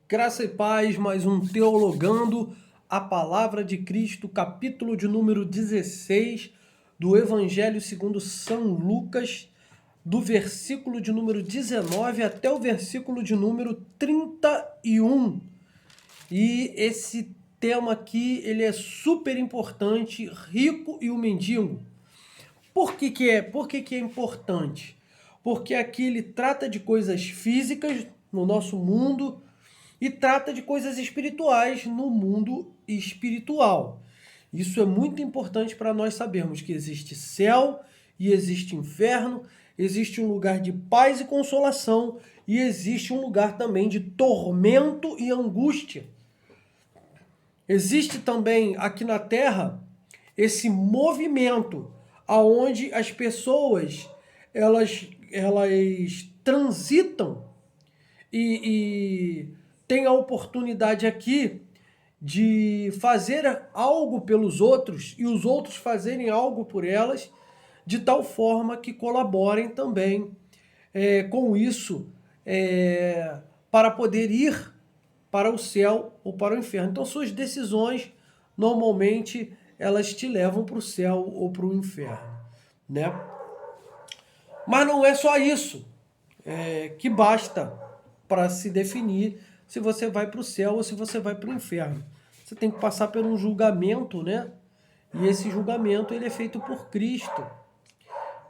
Graça e paz, mais um Teologando a Palavra de Cristo, capítulo de número 16 do Evangelho segundo São Lucas, do versículo de número 19 até o versículo de número 31. E esse tema aqui, ele é super importante, rico e o mendigo. Por que é importante? Porque aqui ele trata de coisas físicas no nosso mundo, e trata de coisas espirituais no mundo espiritual. Isso é muito importante para nós sabermos que existe céu e existe inferno, existe um lugar de paz e consolação e existe um lugar também de tormento e angústia. Existe também aqui na Terra esse movimento aonde as pessoas elas transitam e tem a oportunidade aqui de fazer algo pelos outros e os outros fazerem algo por elas, de tal forma que colaborem também com isso para poder ir para o céu ou para o inferno. Então suas decisões normalmente elas te levam para o céu ou para o inferno, né? Mas não é só isso que basta para se definir se você vai para o céu ou se você vai para o inferno. Você tem que passar por um julgamento, né? E esse julgamento ele é feito por Cristo.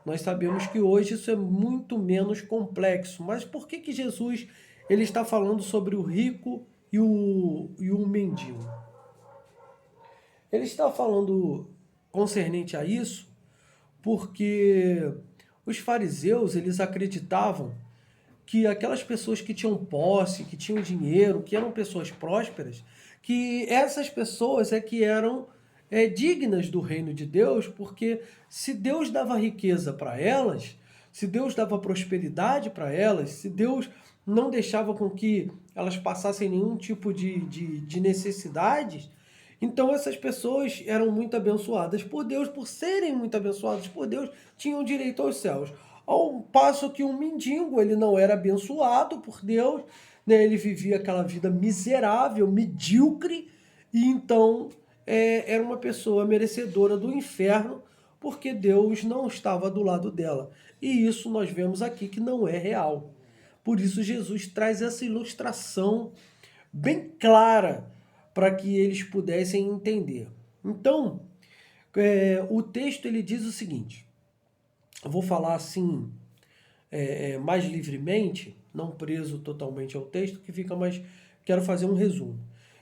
Nós sabemos que hoje isso é muito menos complexo. Mas por que Jesus ele está falando sobre o rico e o mendigo? Ele está falando concernente a isso porque os fariseus eles acreditavam que aquelas pessoas que tinham posse, que tinham dinheiro, que eram pessoas prósperas, que essas pessoas é que eram dignas do reino de Deus, porque se Deus dava riqueza para elas, se Deus dava prosperidade para elas, se Deus não deixava com que elas passassem nenhum tipo de necessidades, então essas pessoas eram muito abençoadas por Deus, por serem muito abençoadas por Deus, tinham direito aos céus. Ao passo que um mendigo, ele não era abençoado por Deus, né? Ele vivia aquela vida miserável, medíocre, e então era uma pessoa merecedora do inferno, porque Deus não estava do lado dela. E isso nós vemos aqui que não é real. Por isso Jesus traz essa ilustração bem clara para que eles pudessem entender. Então, o texto ele diz o seguinte, eu vou falar assim mais livremente, não preso totalmente ao texto, que fica mais. Quero fazer um resumo.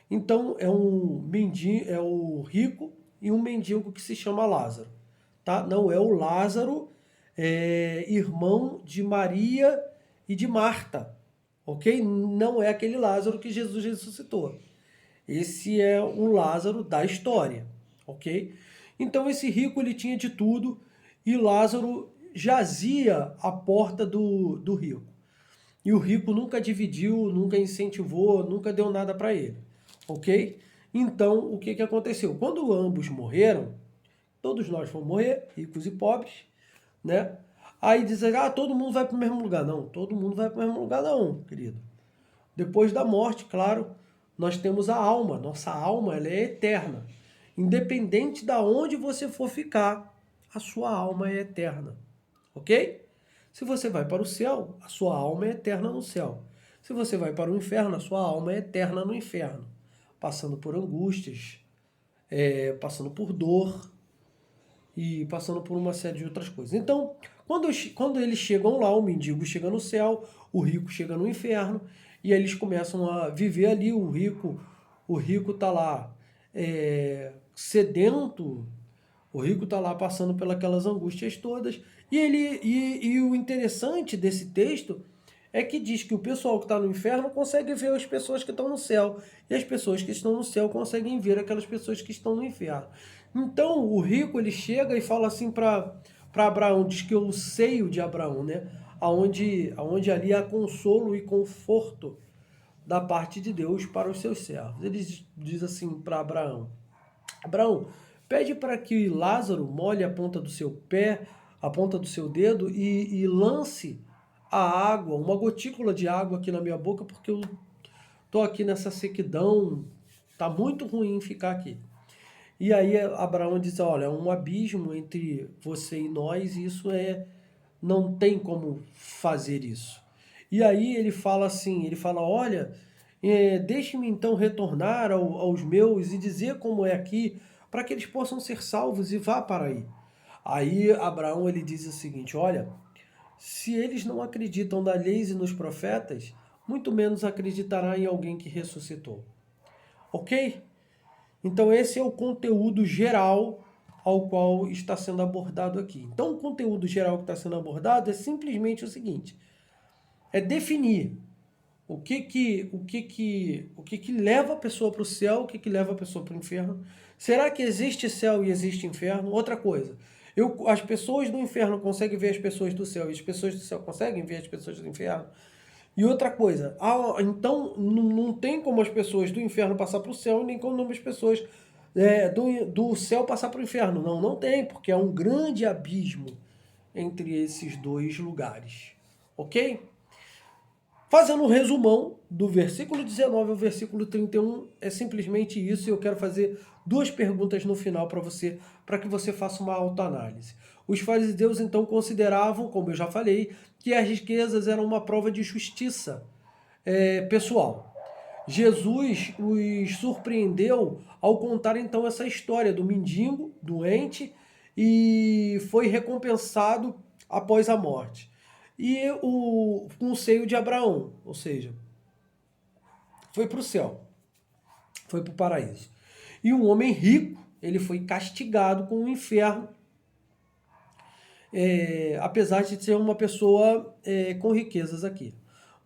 Então é um mendigo, é o rico e um mendigo que se chama Lázaro, tá? Não é o Lázaro, irmão de Maria e de Marta, ok? Não é aquele Lázaro que Jesus ressuscitou. Esse é um Lázaro da história, ok? Então esse rico ele tinha de tudo e Lázaro jazia à porta do rico. E o rico nunca dividiu, nunca incentivou, nunca deu nada para ele, ok? Então o que aconteceu? Quando ambos morreram, todos nós vamos morrer, ricos e pobres, né? Aí dizem, todo mundo vai para o mesmo lugar. Não, todo mundo vai para o mesmo lugar não, querido. Depois da morte, claro, nós temos a alma. Nossa alma ela é eterna. Independente da onde você for ficar, a sua alma é eterna. Ok? Se você vai para o céu, a sua alma é eterna no céu. Se você vai para o inferno, a sua alma é eterna no inferno. Passando por angústias, passando por dor e passando por uma série de outras coisas. Então, quando eles chegam lá, o mendigo chega no céu, o rico chega no inferno, e aí eles começam a viver ali, o rico tá lá sedento, o rico tá lá passando pelas angústias todas, e o interessante desse texto é que diz que o pessoal que está no inferno consegue ver as pessoas que estão no céu, e as pessoas que estão no céu conseguem ver aquelas pessoas que estão no inferno. Então o rico ele chega e fala assim para Abraão, diz que é o seio de Abraão, né? Aonde ali há consolo e conforto da parte de Deus para os seus servos. Ele diz assim para Abraão, Abraão, pede para que Lázaro molhe a ponta do seu pé, a ponta do seu dedo e lance a água, uma gotícula de água aqui na minha boca, porque eu estou aqui nessa sequidão, está muito ruim ficar aqui. E aí Abraão diz, olha, é um abismo entre você e nós, e isso não tem como fazer isso. E aí ele fala assim, ele fala, olha, deixe-me então retornar aos meus e dizer como é aqui, para que eles possam ser salvos e vá para aí. Aí Abraão ele diz o seguinte, olha, se eles não acreditam na lei e nos profetas, muito menos acreditará em alguém que ressuscitou. Ok? Então esse é o conteúdo geral ao qual está sendo abordado aqui. Então o conteúdo geral que está sendo abordado é simplesmente o seguinte, é definir o que leva a pessoa para o céu, o que leva a pessoa para o inferno. Será que existe céu e existe inferno? Outra coisa, as pessoas do inferno conseguem ver as pessoas do céu e as pessoas do céu conseguem ver as pessoas do inferno? E outra coisa, então não tem como as pessoas do inferno passar para o céu, nem como as pessoas do céu passar para o inferno. Não tem, porque é um grande abismo entre esses dois lugares. Ok? Fazendo um resumão do versículo 19 ao versículo 31, é simplesmente isso, e eu quero fazer duas perguntas no final para que você faça uma autoanálise. Os fariseus então consideravam, como eu já falei, que as riquezas eram uma prova de justiça pessoal. Jesus os surpreendeu ao contar então essa história do mendigo doente e foi recompensado após a morte. E o conselho de Abraão, ou seja, foi para o céu, foi para o paraíso. E um homem rico, ele foi castigado com o inferno, apesar de ser uma pessoa com riquezas aqui.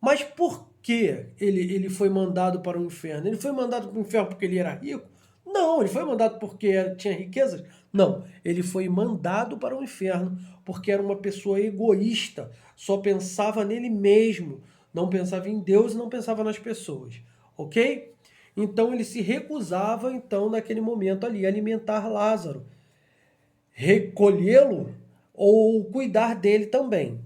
Mas por que ele foi mandado para o inferno? Ele foi mandado para o inferno porque ele era rico? Não, ele foi mandado porque tinha riquezas? Não, ele foi mandado para o inferno porque era uma pessoa egoísta, só pensava nele mesmo, não pensava em Deus e não pensava nas pessoas, ok? Então ele se recusava, então, naquele momento ali, a alimentar Lázaro, recolhê-lo ou cuidar dele também.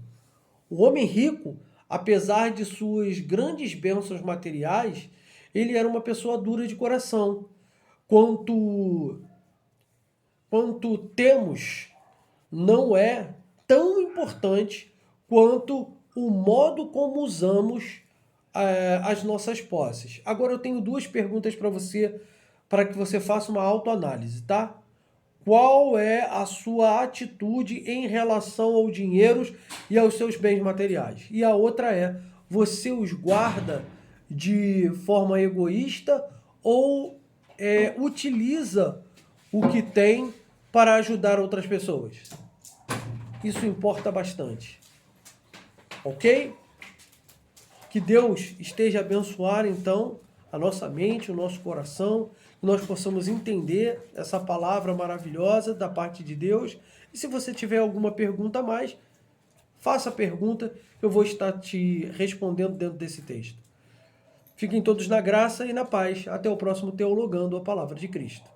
O homem rico, apesar de suas grandes bênçãos materiais, ele era uma pessoa dura de coração. Quanto temos não é tão importante quanto o modo como usamos as nossas posses. Agora eu tenho duas perguntas para você, para que você faça uma autoanálise, tá? Qual é a sua atitude em relação ao dinheiro e aos seus bens materiais? E a outra é, você os guarda de forma egoísta ou utiliza o que tem para ajudar outras pessoas? Isso importa bastante. Ok? Que Deus esteja a abençoar, então, a nossa mente, o nosso coração, que nós possamos entender essa palavra maravilhosa da parte de Deus. E se você tiver alguma pergunta a mais, faça a pergunta, eu vou estar te respondendo dentro desse texto. Fiquem todos na graça e na paz. Até o próximo Teologando a Palavra de Cristo.